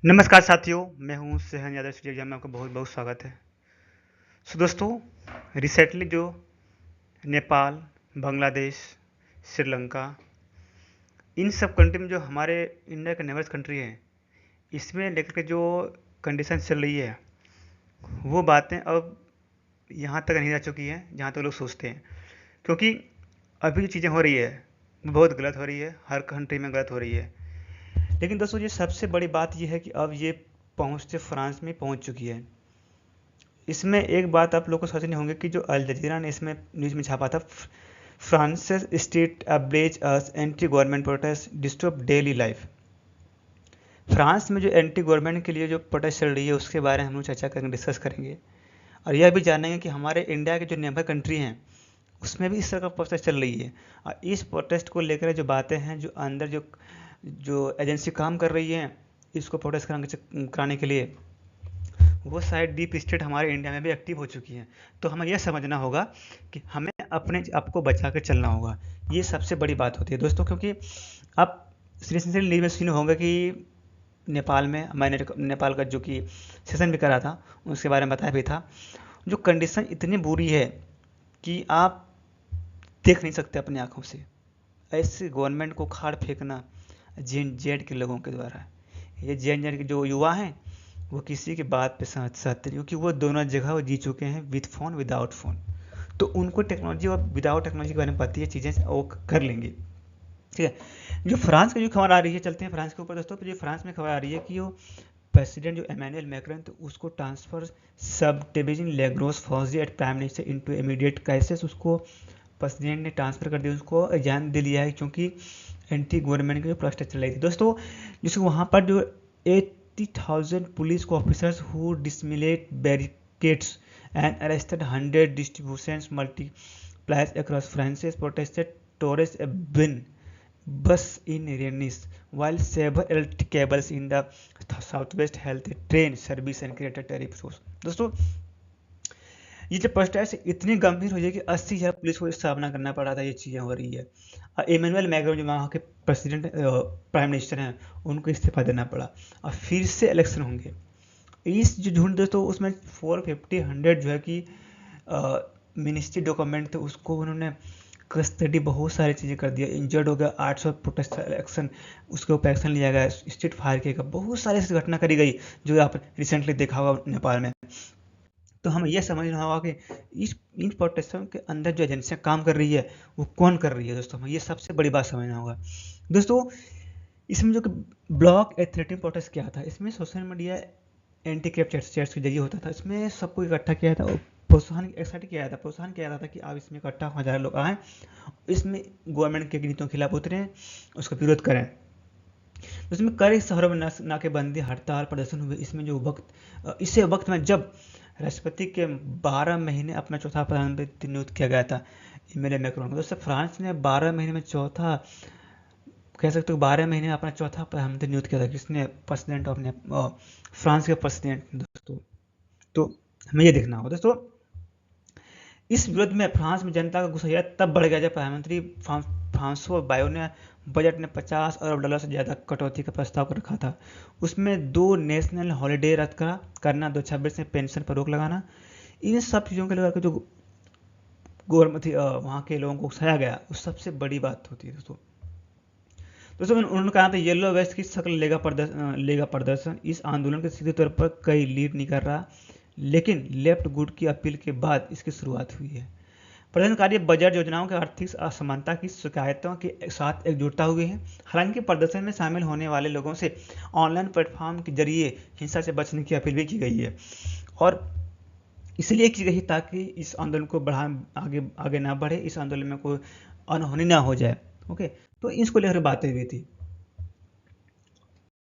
नमस्कार साथियों, मैं हूं सेहन यादव स्टूडियो एग्जाम में आपका बहुत बहुत स्वागत है। दोस्तों, रिसेंटली जो नेपाल, बांग्लादेश, श्रीलंका, इन सब कंट्री में जो हमारे इंडिया के नेबर्स कंट्री हैं, इसमें लेकर के जो कंडीशन चल रही है, वो बातें अब यहाँ तक नहीं रह चुकी हैं जहाँ तक लोग सोचते हैं। क्योंकि अभी जो चीज़ें हो रही है वो बहुत गलत हो रही है, हर कंट्री में गलत हो रही है। लेकिन दोस्तों, ये सबसे बड़ी बात ये है कि अब ये पहुँचते फ्रांस में पहुँच चुकी है। इसमें एक बात आप लोग को सोचनी होंगे कि जो अल जजीरा ने इसमें न्यूज़ में छापा था, France's state ablaze as anti government protest disturb daily life. France में जो एंटी गवर्नमेंट के लिए जो प्रोटेस्ट चल रही है उसके बारे में हम लोग चर्चा करेंगे, डिस्कस करेंगे। और यह भी जानेंगे कि हमारे इंडिया के जो नेबर कंट्री हैं उसमें भी इस तरह का प्रोटेस्ट चल रही है। और इस प्रोटेस्ट को लेकर जो बातें हैं, जो अंदर जो जो एजेंसी काम कर रही है इसको प्रोटेस्ट कराने के लिए, वो शायद डीप स्टेट हमारे इंडिया में भी एक्टिव हो चुकी हैं। तो हमें यह समझना होगा कि हमें अपने आप को बचा कर चलना होगा। ये सबसे बड़ी बात होती है दोस्तों, क्योंकि आप रिसेंटली न्यूज़ में सुने होंगे कि नेपाल में मैंने नेपाल का जो कि सेशन भी करा था उसके बारे में बताया भी था। जो कंडीशन इतनी बुरी है कि आप देख नहीं सकते अपनी आंखों से। ऐसे गवर्नमेंट को खाड़ फेंकना जेड के लोगों के द्वारा। ये जेड के जो युवा हैं वो किसी की बात पे सहते नहीं, क्योंकि वो दोनों जगह वो जी चुके हैं, विद फ़ोन विदाउट फ़ोन। तो उनको टेक्नोलॉजी और विदाउट टेक्नोलॉजी के बारे में पता है, चीज़ें वो कर लेंगे। ठीक है। जो फ्रांस की जो खबर आ रही है, चलते हैं फ्रांस के ऊपर दोस्तों। तो जो फ्रांस में खबर आ रही है कि वो प्रेसिडेंट जो इमैनुअल मैक्रोन, तो उसको ट्रांसफर सब डिवीजन लेग्रोस फौजी एट prime minister into immediate crisis, उसको प्रेसिडेंट ने ट्रांसफ़र कर दिया, उसको एग्जाम दे लिया है, क्योंकि एंटी गवर्नमेंट की जो प्रोटेस्ट चल रही थी दोस्तों। जिसको वहाँ पर जो 80,000 police officers who dismantled barricades and arrested 100 distributions multiplies across France protested tourists bin bus in Rennes, while several electric cables in the southwest held train service and created tariff. दोस्तों, ये जो प्रोटेस्ट इतनी गंभीर हुई है कि 80,000 police को सामना करना पड़ा था। ये चीज़ें हो रही है। और इमैनुअल मैक्रोन जो वहाँ के प्रेसिडेंट प्राइम मिनिस्टर हैं, उनको इस्तीफा देना पड़ा और फिर से इलेक्शन होंगे। इस जो झुंड दोस्तों, उसमें 450 जो है कि मिनिस्ट्री डॉक्यूमेंट थे, उसको उन्होंने कस्टडी बहुत सारी चीज़ें कर दिया। इंजर्ड हो गया 800 प्रोटेस्ट इलेक्शन, उसके ऊपर एक्शन लिया गया, स्ट्रीट फायर किया गया, बहुत सारी ऐसी घटना करी गई जो आप रिसेंटली देखा होगा नेपाल में। तो हमें यह समझना होगा कि इन प्रोटेस्टों के अंदर जो एजेंसियां काम कर रही है वो कौन कर रही है दोस्तों। हमें ये सबसे बड़ी बात समझना होगा दोस्तों। इसमें जो ब्लॉक एथलेटिक प्रोटेस्ट क्या था, इसमें social media encrypted chats के जरिए होता था। इसमें सबको इकट्ठा किया था और प्रोत्साहन एक्साइट किया था, प्रोत्साहन किया जाता था कि आप इसमें इकट्ठा 1000 लोग आएँ, इसमें गवर्नमेंट की नीतियों के खिलाफ उतरें, उसका विरोध करें। इसमें कई शहरों में नाकेबंदी, हड़ताल, प्रदर्शन हुए। इसमें जो इसे वक्त में जब राष्ट्रपति के 12 महीने अपना चौथा प्रधानमंत्री नियुक्त किया गया था इमैनुअल मैक्रोन को। दोस्तों, फ्रांस ने 12 महीने में चौथा, कह सकते हो 12 महीने में अपना चौथा प्रधानमंत्री नियुक्त किया था। किसने? प्रेसिडेंट ऑफ फ्रांस के प्रेसिडेंट दोस्तों। तो हमें ये देखना होगा दोस्तों। इस विरोध में फ्रांस में जनता का गुस्सा तब बढ़ गया जब प्रधानमंत्री फ्रांसो बायो ने बजट में 50 अरब डॉलर से ज़्यादा कटौती का प्रस्ताव कर रखा था। उसमें 2 नेशनल हॉलीडे रद्द करना, 2026 में पेंशन पर रोक लगाना, इन सब चीज़ों के लेकर जो गवर्नमेंट थी वहाँ के लोगों को उकसाया गया, उस सबसे बड़ी बात होती है दोस्तों। उन्होंने कहा था येलो वेस्ट की शक्ल लेगा प्रदर्शन। इस आंदोलन के सीधे तौर पर कई लीड नहीं कर रहा, लेकिन लेफ्ट गुड की अपील के बाद इसकी शुरुआत हुई है। प्रदर्शनकारी बजट योजनाओं के आर्थिक असमानता की शिकायतों के साथ एकजुटता हुए हैं। हालांकि प्रदर्शन में शामिल होने वाले लोगों से ऑनलाइन प्लेटफॉर्म के जरिए हिंसा से बचने की अपील भी की गई है, और इसलिए की गई ताकि इस आंदोलन को आगे ना बढ़े, इस आंदोलन में कोई अनहोनी ना हो जाए। ओके, तो इसको लेकर बातें हुई थी।